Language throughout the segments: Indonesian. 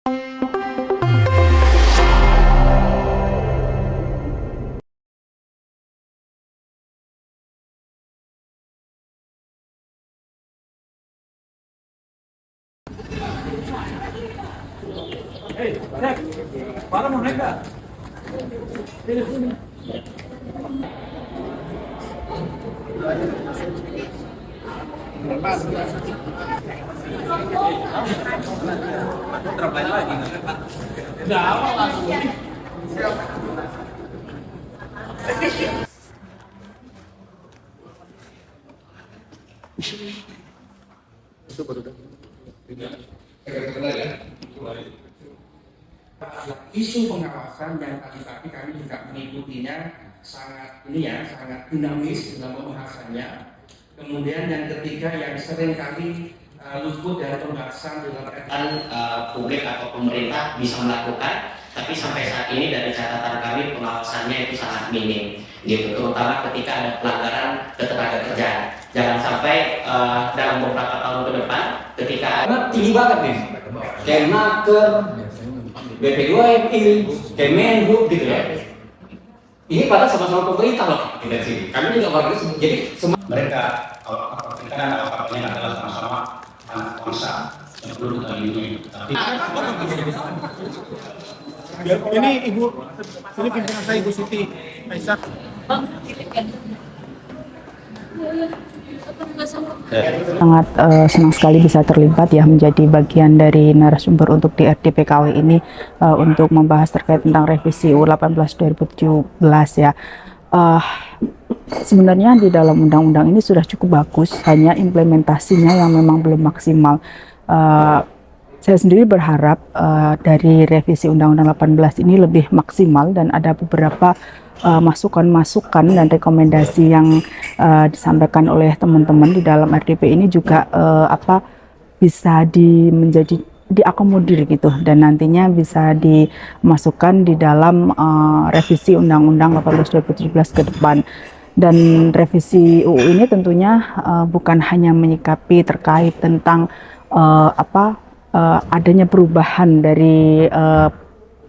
Hei, cek, para mau naik nggak? Sini. Terapanya lagi nggak? Nggak apa langsung. Itu baru dah. Isu pengawasan yang tadi kami juga mengikutinya sangat dinamis dalam pembahasannya. Kemudian yang ketiga yang sering kali luput dari pembahasan dalam publik atau pemerintah bisa melakukan, tapi sampai saat ini dari catatan kami pengawasannya itu sangat minim, gitu. Terutama ketika ada pelanggaran ketenagakerjaan. Jangan sampai dalam beberapa tahun ke depan ketika karena tinggi banget nih, Kemnaker, BP2MI, Kemenhub gitu ya. Ini padahal sama-sama pemerintah loh kita sini. Kami juga warga jadi semua mereka kita awal-awalnya adalah sama-sama anak bangsa yang perlu kita lindungi. Tapi Ini Ibu, ini pimpinan saya Ibu Siti Aisyah. Sangat senang sekali bisa terlibat ya menjadi bagian dari narasumber untuk di RDPKW ini untuk membahas terkait tentang revisi UU 18 2017 ya. Sebenarnya di dalam undang-undang ini sudah cukup bagus, hanya implementasinya yang memang belum maksimal. Saya sendiri berharap dari revisi Undang-Undang 18 ini lebih maksimal dan ada beberapa masukan-masukan dan rekomendasi yang disampaikan oleh teman-teman di dalam RDP ini juga bisa menjadi diakomodir gitu dan nantinya bisa dimasukkan di dalam revisi Undang-Undang 18 2017 ke depan. Dan revisi UU ini tentunya bukan hanya menyikapi terkait tentang adanya perubahan dari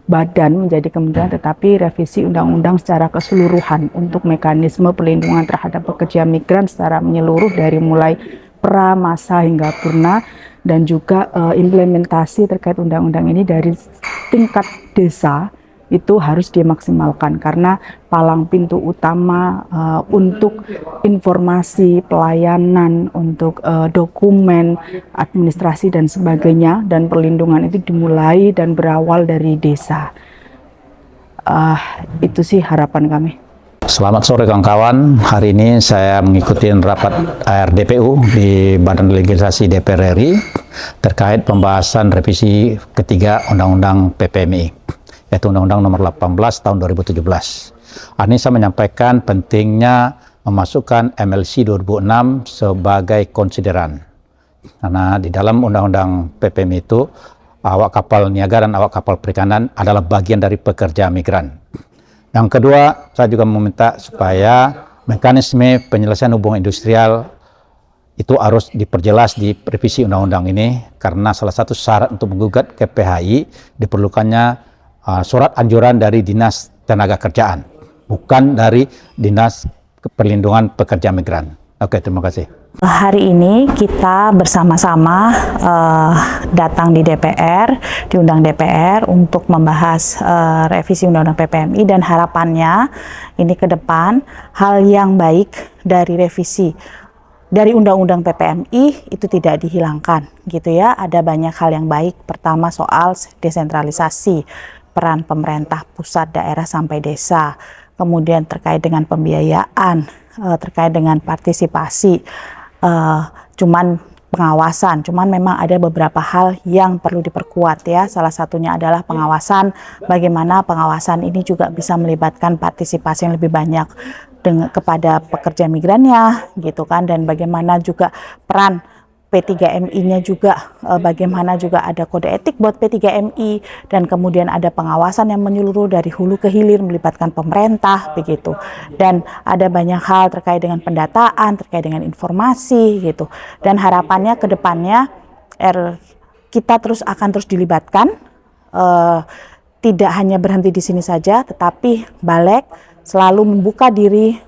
badan menjadi kementerian, tetapi revisi undang-undang secara keseluruhan untuk mekanisme perlindungan terhadap pekerja migran secara menyeluruh dari mulai pra, masa hingga purna, dan juga implementasi terkait undang-undang ini dari tingkat desa itu harus dimaksimalkan karena palang pintu utama untuk informasi, pelayanan, untuk dokumen, administrasi dan sebagainya dan perlindungan itu dimulai dan berawal dari desa. Itu sih harapan kami. Selamat sore kawan-kawan, hari ini saya mengikuti rapat RDPU di Badan Legislasi DPR RI terkait pembahasan revisi ketiga Undang-Undang PPMI, yaitu Undang-Undang Nomor 18 Tahun 2017. Ini saya menyampaikan pentingnya memasukkan MLC 2006 sebagai konsideran. Karena di dalam Undang-Undang PPMI itu, awak kapal niaga dan awak kapal perikanan adalah bagian dari pekerja migran. Yang kedua, saya juga meminta supaya mekanisme penyelesaian hubungan industrial itu harus diperjelas di revisi undang-undang ini, karena salah satu syarat untuk menggugat ke PHI diperlukannya surat anjuran dari Dinas Tenaga Kerjaan, bukan dari Dinas Perlindungan Pekerja Migran. Oke, terima kasih. Hari ini kita bersama-sama datang di DPR, diundang DPR untuk membahas revisi Undang-Undang PPMI, dan harapannya ini ke depan hal yang baik dari revisi dari Undang-Undang PPMI itu tidak dihilangkan gitu ya. Ada banyak hal yang baik. Pertama soal desentralisasi, peran pemerintah pusat, daerah sampai desa, kemudian terkait dengan pembiayaan, terkait dengan partisipasi, cuman pengawasan, cuman memang ada beberapa hal yang perlu diperkuat ya. Salah satunya adalah pengawasan, bagaimana pengawasan ini juga bisa melibatkan partisipasi yang lebih banyak kepada pekerja migrannya gitu kan, dan bagaimana juga peran P3MI-nya juga, bagaimana juga ada kode etik buat P3MI, dan kemudian ada pengawasan yang menyeluruh dari hulu ke hilir melibatkan pemerintah begitu, dan ada banyak hal terkait dengan pendataan, terkait dengan informasi gitu, dan harapannya ke depannya kita akan terus dilibatkan tidak hanya berhenti di sini saja, tetapi Balek selalu membuka diri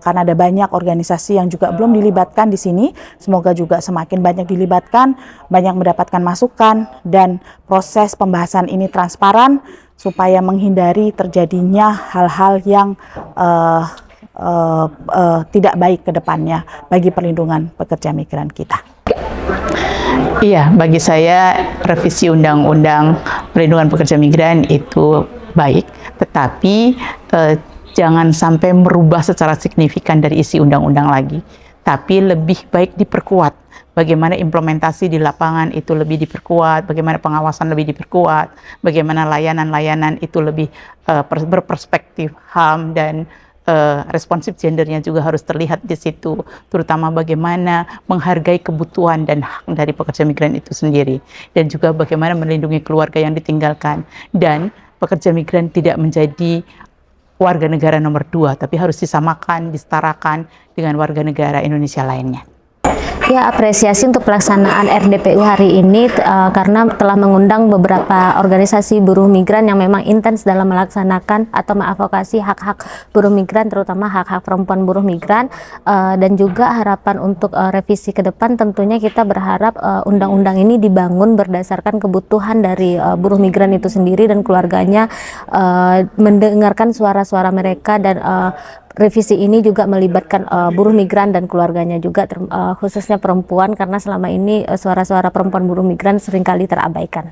karena ada banyak organisasi yang juga belum dilibatkan di sini. Semoga juga semakin banyak dilibatkan, banyak mendapatkan masukan, dan proses pembahasan ini transparan supaya menghindari terjadinya hal-hal yang tidak baik ke depannya bagi perlindungan pekerja migran kita. Iya, bagi saya revisi Undang-Undang Perlindungan Pekerja Migran itu baik, tetapi jangan sampai merubah secara signifikan dari isi undang-undang lagi, tapi lebih baik diperkuat. Bagaimana implementasi di lapangan itu lebih diperkuat, bagaimana pengawasan lebih diperkuat, bagaimana layanan-layanan itu lebih berperspektif HAM dan responsif gendernya juga harus terlihat di situ, terutama bagaimana menghargai kebutuhan dan hak dari pekerja migran itu sendiri, dan juga bagaimana melindungi keluarga yang ditinggalkan, dan pekerja migran tidak menjadi warga negara nomor 2, tapi harus disamakan, disetarakan dengan warga negara Indonesia lainnya. Ya, apresiasi untuk pelaksanaan RDPU hari ini karena telah mengundang beberapa organisasi buruh migran yang memang intens dalam melaksanakan atau mengadvokasi hak-hak buruh migran, terutama hak-hak perempuan buruh migran, dan juga harapan untuk revisi ke depan tentunya kita berharap undang-undang ini dibangun berdasarkan kebutuhan dari buruh migran itu sendiri dan keluarganya, mendengarkan suara-suara mereka, dan revisi ini juga melibatkan buruh migran dan keluarganya juga, khususnya perempuan, karena selama ini suara-suara perempuan buruh migran seringkali terabaikan.